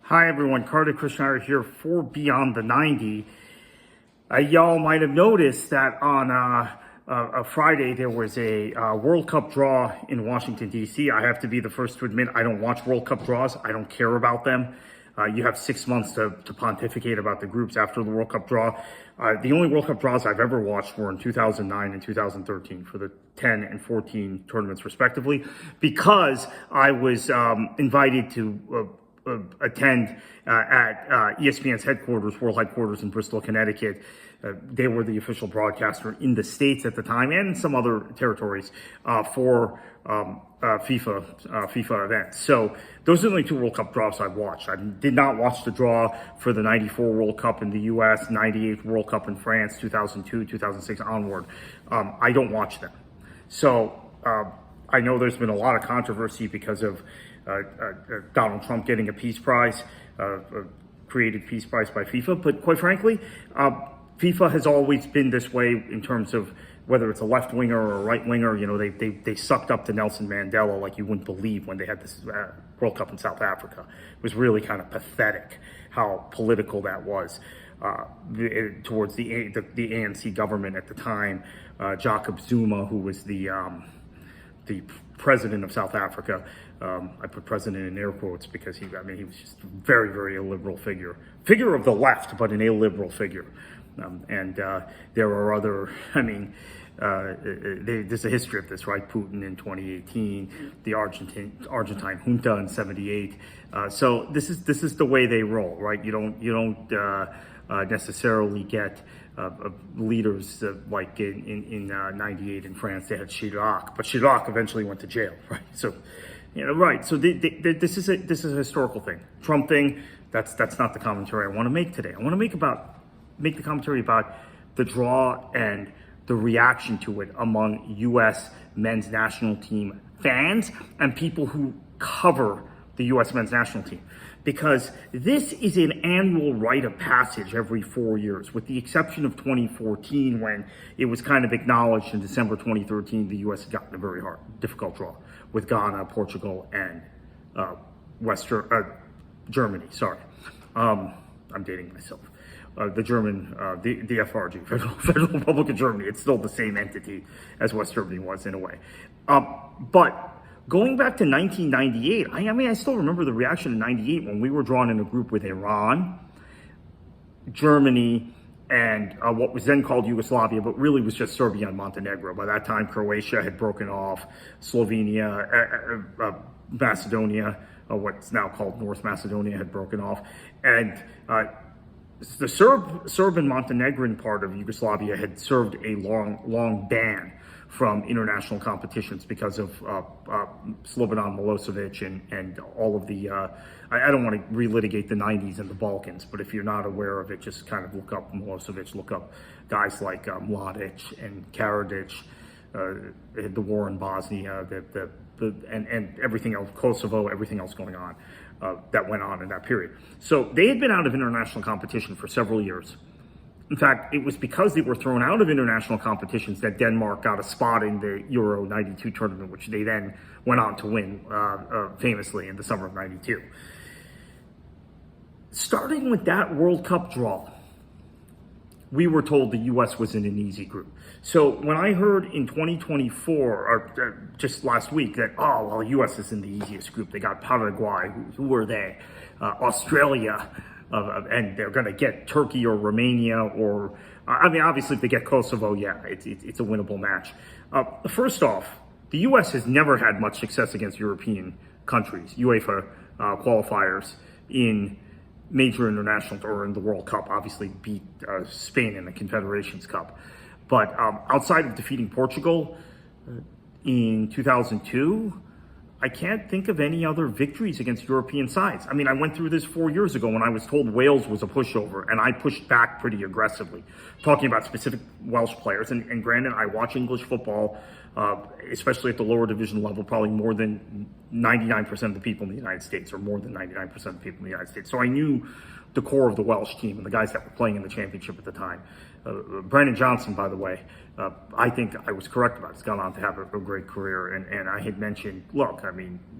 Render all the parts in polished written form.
Hi everyone, Carter Krishnaiyer here for Beyond the 90. Y'all might have noticed that on a Friday there was a World Cup draw in Washington, D.C. I have to be the first to admit I don't watch World Cup draws. I don't care about them. You have 6 months to pontificate about the groups after the World Cup draw. The only World Cup draws I've ever watched were in 2009 and 2013 for the 10 and 14 tournaments respectively, because I was invited to attend at ESPN's headquarters, world headquarters in Bristol, Connecticut. They were the official broadcaster in the States at the time and some other territories for FIFA events. So those are the only 2 World Cup draws I've watched. I did not watch the draw for the 94 World Cup in the US, 98 World Cup in France, 2002, 2006 onward. I don't watch them. So I know there's been a lot of controversy because of Donald Trump getting a peace prize, created peace prize by FIFA. But quite frankly, FIFA has always been this way in terms of whether it's a left winger or a right winger. You know, they sucked up to Nelson Mandela like you wouldn't believe when they had this World Cup in South Africa. It was really kind of pathetic how political that was towards the ANC government at the time. Jacob Zuma, who was the president of South Africa. I put president in air quotes because he was just a very, very illiberal figure of the left, but an illiberal figure. And there are other, there's a history of this, right? Putin in 2018, the Argentine junta in 78. So this is the way they roll, right? You don't necessarily get leaders like in 98 in France. They had Chirac, but Chirac eventually went to jail, right? So, right. So this is a historical thing. Trump thing. That's not the commentary I want to make today. I want to make the commentary about the draw and the reaction to it among U.S. men's national team fans and people who cover the U.S. men's national team. Because this is an annual rite of passage every 4 years, with the exception of 2014, when it was kind of acknowledged in December 2013, the U.S. had gotten a very difficult draw with Ghana, Portugal, and Germany. Sorry. I'm dating myself. The FRG, Federal Republic of Germany. It's still the same entity as West Germany was in a way. But going back to 1998, I still remember the reaction in 98 when we were drawn in a group with Iran, Germany, and what was then called Yugoslavia, but really was just Serbia and Montenegro. By that time, Croatia had broken off, Slovenia, Macedonia, what's now called North Macedonia, had broken off, and the Serb and Montenegrin part of Yugoslavia had served a long ban from international competitions because of Slobodan Milosevic and all of the, I don't want to relitigate the 90s and the Balkans, but if you're not aware of it, just kind of look up Milosevic, look up guys like Mladic and Karadzic, the war in Bosnia, and everything else, Kosovo, everything else going on, that went on in that period. So they had been out of international competition for several years. In fact, it was because they were thrown out of international competitions that Denmark got a spot in the Euro 92 tournament, which they then went on to win famously in the summer of 92. Starting with that World Cup draw, we were told the U.S. was in an easy group. So when I heard in 2024, or just last week, that, U.S. is in the easiest group. They got Paraguay. Who were they? Australia. And they're going to get Turkey or Romania or, obviously if they get Kosovo, yeah, it's a winnable match. First off, the U.S. has never had much success against European countries, UEFA qualifiers in major international or in the World Cup. Obviously beat Spain in the Confederations Cup. But outside of defeating Portugal in 2002, I can't think of any other victories against European sides. I went through this 4 years ago when I was told Wales was a pushover, and I pushed back pretty aggressively, talking about specific Welsh players. And granted, I watch English football, especially at the lower division level, probably more than 99% of the people in the United States, or more than 99% of the people in the United States. So I knew the core of the Welsh team and the guys that were playing in the championship at the time. Brandon Johnson, by the way, I think I was correct about it. He's gone on to have a great career. And I had mentioned, look,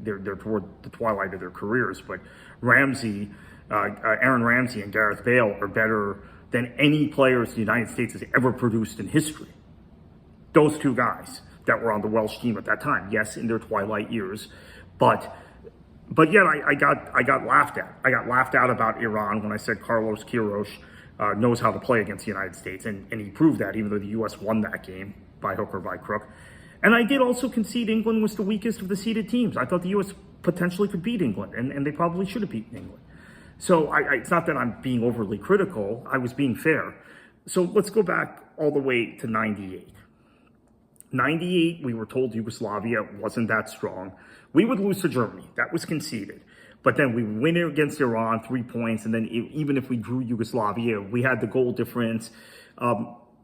they're toward the twilight of their careers, but Ramsey Aaron Ramsey and Gareth Bale are better than any players the United States has ever produced in history. Those two guys that were on the Welsh team at that time, yes, in their twilight years, but yet I got laughed at. I got laughed out about Iran when I said Carlos Queiroz knows how to play against the United States, and he proved that, even though the U.S. won that game by hook or by crook. And I did also concede England was the weakest of the seeded teams. I thought the U.S. potentially could beat England, and they probably should have beaten England. So it's not that I'm being overly critical. I was being fair. So let's go back all the way to 98. 98, we were told Yugoslavia wasn't that strong. We would lose to Germany. That was conceded. But then we win against Iran, 3 points. And then even if we drew Yugoslavia, we had the goal difference,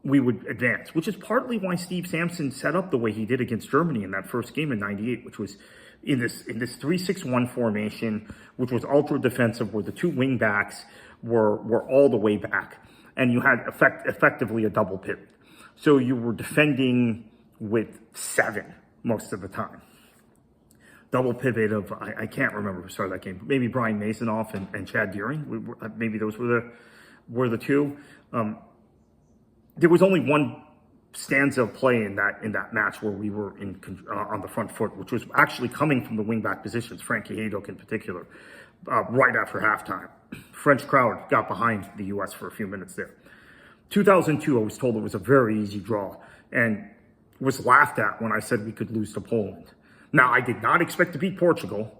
we would advance, which is partly why Steve Sampson set up the way he did against Germany in that first game in 98, which was in this 3-6-1 formation, which was ultra defensive, where the two wing backs were all the way back. And you had effectively a double pivot. So you were defending with 7 most of the time. Double pivot of, I can't remember who started that game. Maybe Brian Masonoff and Chad Deering. Maybe those were the two. There was only one stanza of play in that match where we were on the front foot, which was actually coming from the wingback positions, Frankie Haydock in particular, right after halftime. French crowd got behind the U.S. for a few minutes there. 2002, I was told it was a very easy draw, and was laughed at when I said we could lose to Poland. Now, I did not expect to beat Portugal,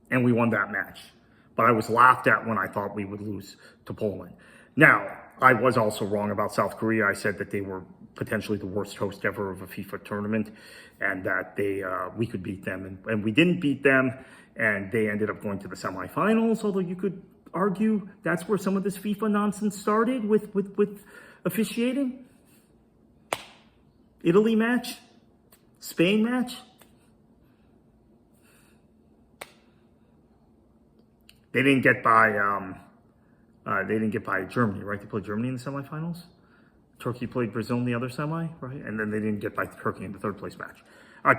and we won that match. But I was laughed at when I thought we would lose to Poland. Now, I was also wrong about South Korea. I said that they were potentially the worst host ever of a FIFA tournament, and that we could beat them. And we didn't beat them, and they ended up going to the semifinals, although you could argue that's where some of this FIFA nonsense started with officiating. Italy match, Spain match. They didn't get by Germany, right? They played Germany in the semifinals. Turkey played Brazil in the other semi, right? And then they didn't get by Turkey in the third place match.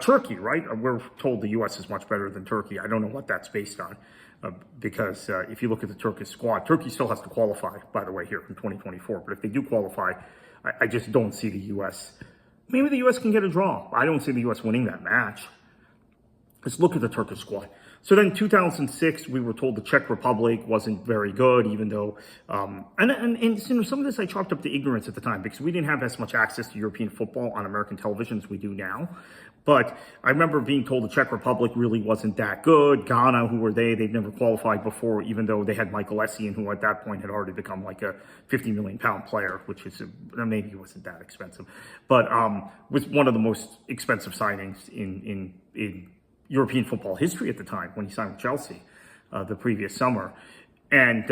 Turkey, right? We're told the U.S. is much better than Turkey. I don't know what that's based on, because if you look at the Turkish squad, Turkey still has to qualify, by the way, here in 2024. But if they do qualify, I just don't see the U.S. Maybe the U.S. can get a draw. I don't see the U.S. winning that match. Let's look at the Turkish squad. So then 2006, we were told the Czech Republic wasn't very good, even though, and you know, some of this I chalked up to ignorance at the time, because we didn't have as much access to European football on American television as we do now. But I remember being told the Czech Republic really wasn't that good. Ghana, who were they? They'd never qualified before, even though they had Michael Essien, who at that point had already become like a 50 million pound player, which is maybe it wasn't that expensive, but was one of the most expensive signings in European football history at the time when he signed with Chelsea the previous summer. And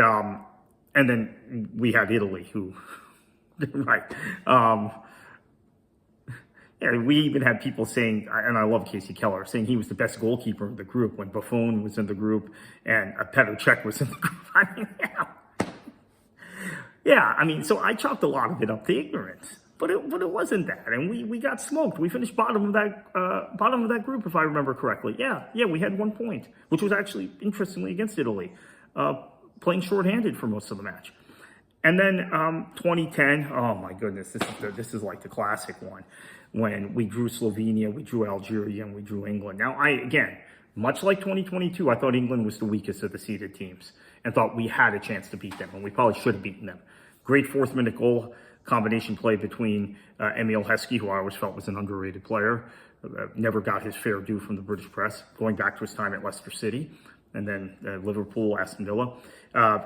then we had Italy, who, right. Yeah, we even had people saying, and I love Casey Keller, saying he was the best goalkeeper in the group when Buffon was in the group and Petr Cech was in the group. I mean, yeah, I mean, so I chalked a lot of it up to ignorance. But it wasn't that, and we got smoked. We finished bottom of that group, if I remember correctly. Yeah, we had 1 point, which was actually interestingly against Italy, playing shorthanded for most of the match. And then 2010, oh my goodness, this is like the classic one, when we drew Slovenia, we drew Algeria, and we drew England. Now, again, much like 2022, I thought England was the weakest of the seeded teams, and thought we had a chance to beat them, and we probably should have beaten them. Great fourth-minute goal combination play between Emil Heskey, who I always felt was an underrated player, never got his fair due from the British press, going back to his time at Leicester City, and then Liverpool, Aston Villa.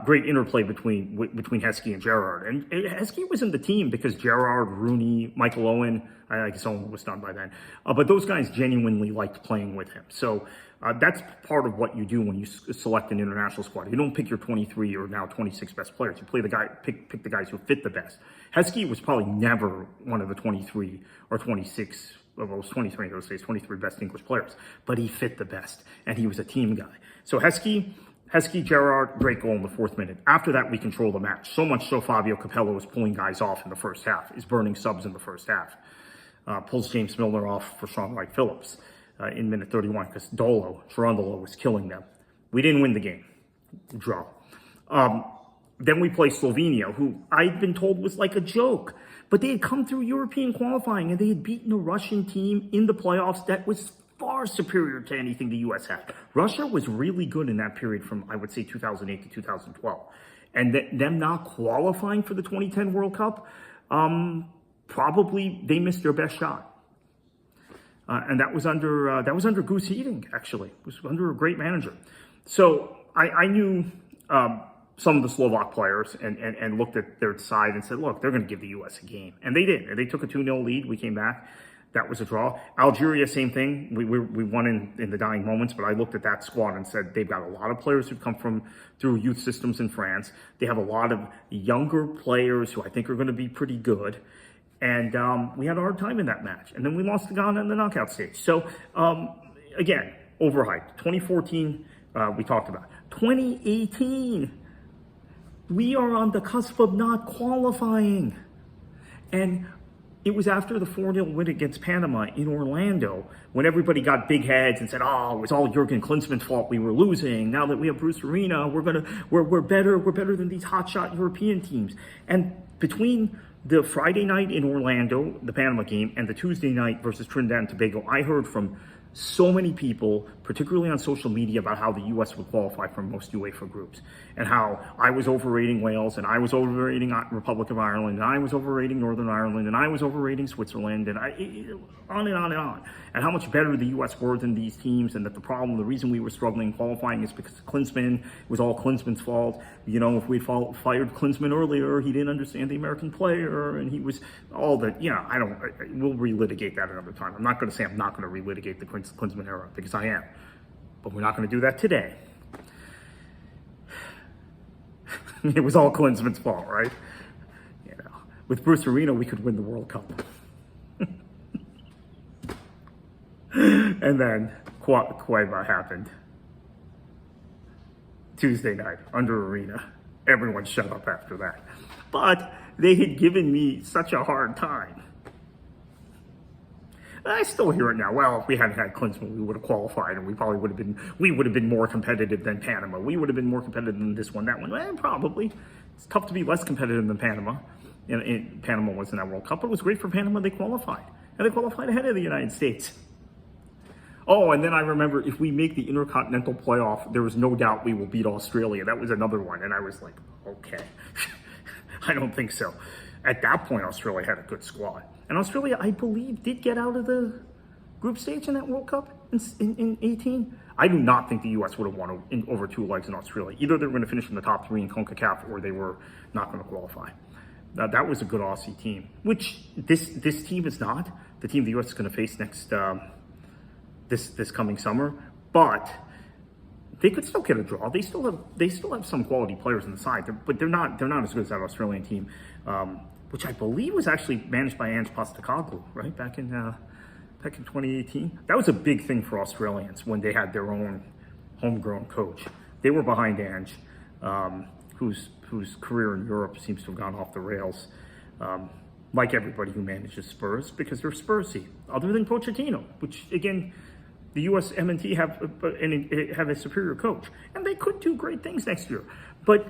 Great interplay between Heskey and Gerrard. And Heskey was in the team because Gerrard, Rooney, Michael Owen, I guess Owen was done by then, but those guys genuinely liked playing with him. So that's part of what you do when you select an international squad. You don't pick your 23 or now 26 best players. You pick the guys who fit the best. Heskey was probably never one of the 23 or 26, well, it was 23 in those days, 23 best English players, but he fit the best, and he was a team guy. So Heskey, Gerrard, great goal in the 4th minute. After that, we control the match. So much so Fabio Capello was pulling guys off in the first half. He's burning subs in the first half. Pulls James Milner off for Sean Wright-Phillips in minute 31 because Cherundolo was killing them. We didn't win the game. Draw. Then we play Slovenia, who I'd been told was like a joke. But they had come through European qualifying and they had beaten a Russian team in the playoffs that was far superior to anything the U.S. had. Russia was really good in that period from, I would say, 2008 to 2012. And them not qualifying for the 2010 World Cup, probably they missed their best shot. And that was under Goose Heating, actually. It was under a great manager. So I knew some of the Slovak players and looked at their side and said, look, they're going to give the U.S. a game. And they did. And they took a 2-0 lead. We came back. That was a draw. Algeria, same thing. We won in the dying moments, but I looked at that squad and said they've got a lot of players who've come through youth systems in France. They have a lot of younger players who I think are going to be pretty good. And we had a hard time in that match. And then we lost to Ghana in the knockout stage. So, again, overhyped. 2014, we talked about. 2018, we are on the cusp of not qualifying. And it was after the 4-0 win against Panama in Orlando when everybody got big heads and said, oh, it was all Jurgen Klinsmann's fault we were losing. Now that we have Bruce Arena, we're better than these hotshot European teams. And between the Friday night in Orlando, the Panama game, and the Tuesday night versus Trinidad and Tobago, I heard from so many people, particularly on social media, about how the U.S. would qualify for most UEFA groups and how I was overrating Wales and I was overrating Republic of Ireland and I was overrating Northern Ireland and I was overrating Switzerland and on and on and on. And how much better the U.S. were than these teams and that the reason we were struggling qualifying is because of Klinsmann. It was all Klinsmann's fault. You know, if we'd fired Klinsmann earlier, he didn't understand the American player and he was all that, we'll relitigate that another time. I'm not going to say I'm not going to relitigate the Klinsmann era because I am. But we're not going to do that today. It was all Klinsmann's fault, right? With Bruce Arena, we could win the World Cup. And then Cueva happened. Tuesday night, under Arena. Everyone shut up after that. But they had given me such a hard time. I still hear it now. Well, if we hadn't had Klinsmann, we would have qualified, and we would have been more competitive than Panama. We would have been more competitive than this one, that one. Probably. It's tough to be less competitive than Panama. Panama was in that World Cup, but it was great for Panama. They qualified, and they qualified ahead of the United States. Oh, and then I remember if we make the Intercontinental Playoff, there was no doubt we will beat Australia. That was another one, and I was like, okay, I don't think so. At that point, Australia had a good squad. And Australia, I believe, did get out of the group stage in that World Cup in 18. I do not think the U.S. would have won over 2 legs in Australia. Either they were going to finish in the top 3 in CONCACAF or they were not going to qualify. That was a good Aussie team, which this team is not. The team the U.S. is going to face next this coming summer. But they could still get a draw. They still have some quality players on the side, but they're not as good as that Australian team. Which I believe was actually managed by Ange Postecoglou, right, back in 2018. That was a big thing for Australians when they had their own homegrown coach. They were behind Ange, whose career in Europe seems to have gone off the rails, like everybody who manages Spurs, because they're Spursy, other than Pochettino, which, again, the USMNT have a superior coach. And they could do great things next year. But,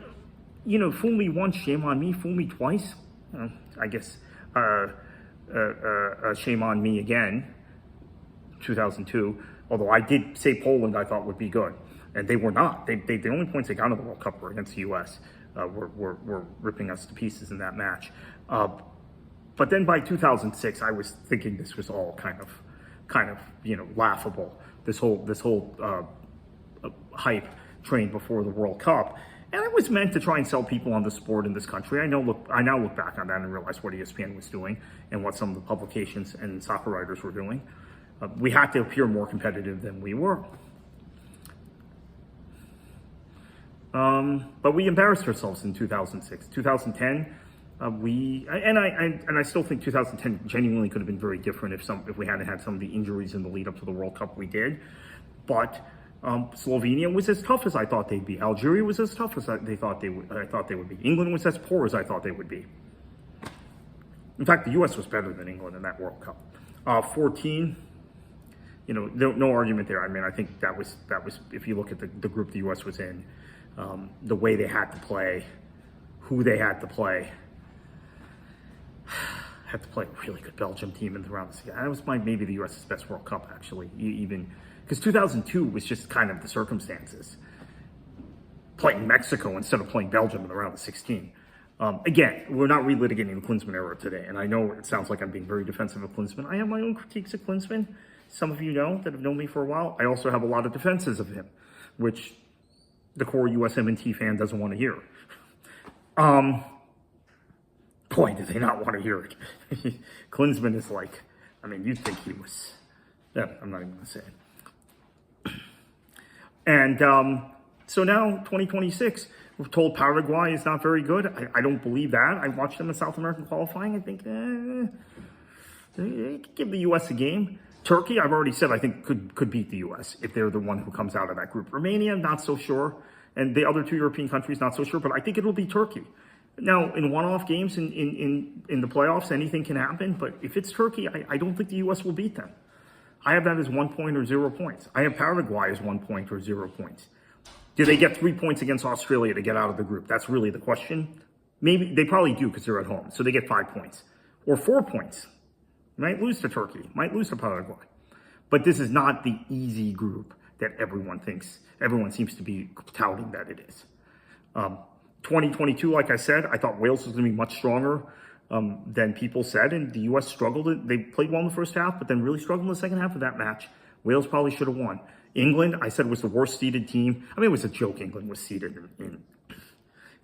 fool me once, shame on me, fool me twice. I guess shame on me again, 2002, although I did say Poland I thought would be good, and they were not. The only points they got in the World Cup were against the U.S., were ripping us to pieces in that match. But then by 2006, I was thinking this was all kind of laughable, this whole hype train before the World Cup. And it was meant to try and sell people on the sport in this country. I now look back on that and realize what ESPN was doing and what some of the publications and soccer writers were doing. We had to appear more competitive than we were. But we embarrassed ourselves in 2006. 2010, I still think 2010 genuinely could have been very different if we hadn't had some of the injuries in the lead up to the World Cup we did. But Slovenia was as tough as I thought they'd be. Algeria was as tough as I thought they would be. England was as poor as I thought they would be. In fact, the U.S. was better than England in that World Cup. 14, no argument there. I mean, I think that was if you look at the group the U.S. was in, the way they had to play, who they had to play a really good Belgium team in the round. That was maybe the U.S.'s best World Cup, actually, even because 2002 was just kind of the circumstances. Playing Mexico instead of playing Belgium in the round of 16. Again, we're not relitigating the Klinsmann era today, and I know it sounds like I'm being very defensive of Klinsmann. I have my own critiques of Klinsmann. Some of you know that have known me for a while. I also have a lot of defenses of him, which the core USMNT fan doesn't want to hear. Boy, do they not want to hear it. Klinsmann is like, I mean, you'd think he was, yeah, I'm not even going to say it. And so now, 2026, we're told Paraguay is not very good. I don't believe that. I watched them in South American qualifying. I think they could give the U.S. a game. Turkey, I've already said, I think could beat the U.S. if they're the one who comes out of that group. Romania, not so sure. And the other two European countries, not so sure. But I think it'll be Turkey. Now, in one-off games in the playoffs, anything can happen. But if it's Turkey, I don't think the U.S. will beat them. I have that as 1 point or 0 points. I have Paraguay as 1 point or 0 points. Do they get 3 points against Australia to get out of the group? That's really the question. Maybe they probably do because they're at home. So they get 5 points or 4 points. Might lose to Turkey, might lose to Paraguay. But this is not the easy group that everyone seems to be touting that it is. 2022, like I said, I thought Wales was going to be much stronger than people said, and the U.S. struggled. They played well in the first half, but then really struggled in the second half of that match. Wales probably should have won. England, I said, was the worst seeded team. I mean, it was a joke England was seeded in.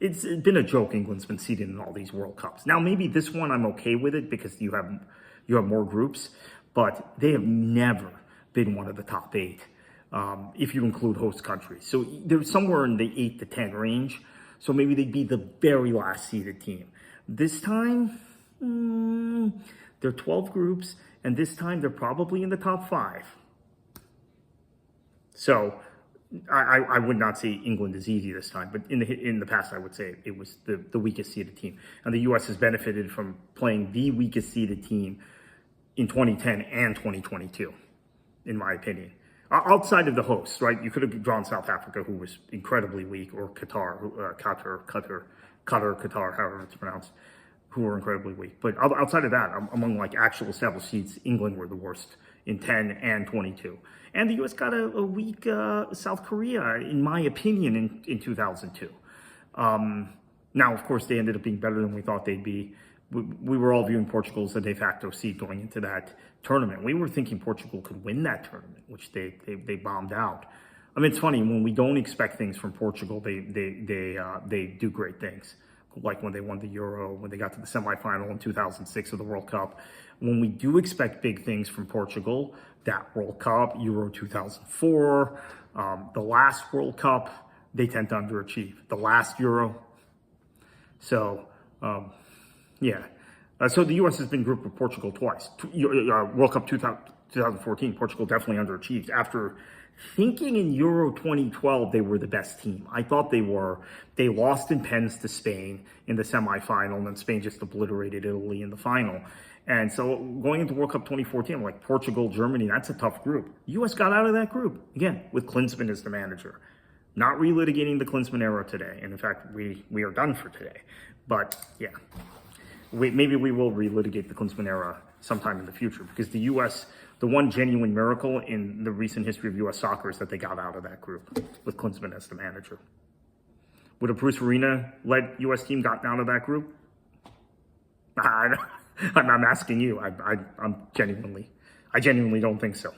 It's been a joke England's been seeded in all these World Cups. Now, maybe this one I'm okay with it because you have more groups, but they have never been one of the top 8 if you include host countries. So they're somewhere in the 8 to 10 range. So maybe they'd be the very last seeded team. This time, there are 12 groups, and this time they're probably in the top 5. So I would not say England is easy this time, but in the past I would say it was the weakest seeded team. And the U.S. has benefited from playing the weakest seeded team in 2010 and 2022, in my opinion. Outside of the hosts, right? You could have drawn South Africa, who was incredibly weak, or Qatar, however it's pronounced, who were incredibly weak. But outside of that, among like actual established seeds, England were the worst in 10 and 22. And the U.S. got a weak South Korea, in my opinion, in 2002. Now, of course, they ended up being better than we thought they'd be. We were all viewing Portugal as a de facto seed going into that tournament. We were thinking Portugal could win that tournament, which they bombed out. I mean, it's funny, when we don't expect things from Portugal, they do great things. Like when they won the Euro, when they got to the semifinal in 2006 of the World Cup. When we do expect big things from Portugal, that World Cup, Euro 2004, the last World Cup, they tend to underachieve. The last Euro. So, yeah. So the U.S. has been grouped with Portugal twice. World Cup 2014, Portugal definitely underachieved. After thinking in Euro 2012 they were the best team. I thought they were. They lost in pens to Spain in the semifinal, and then Spain just obliterated Italy in the final. And so going into World Cup 2014, I'm like, Portugal, Germany, that's a tough group. The U.S. got out of that group, again, with Klinsmann as the manager. Not relitigating the Klinsmann era today. And in fact, we are done for today. But yeah, maybe we will relitigate the Klinsmann era sometime in the future, because the U.S., the one genuine miracle in the recent history of U.S. soccer is that they got out of that group with Klinsmann as the manager. Would a Bruce Arena-led U.S. team gotten out of that group? I'm asking you. I genuinely don't think so.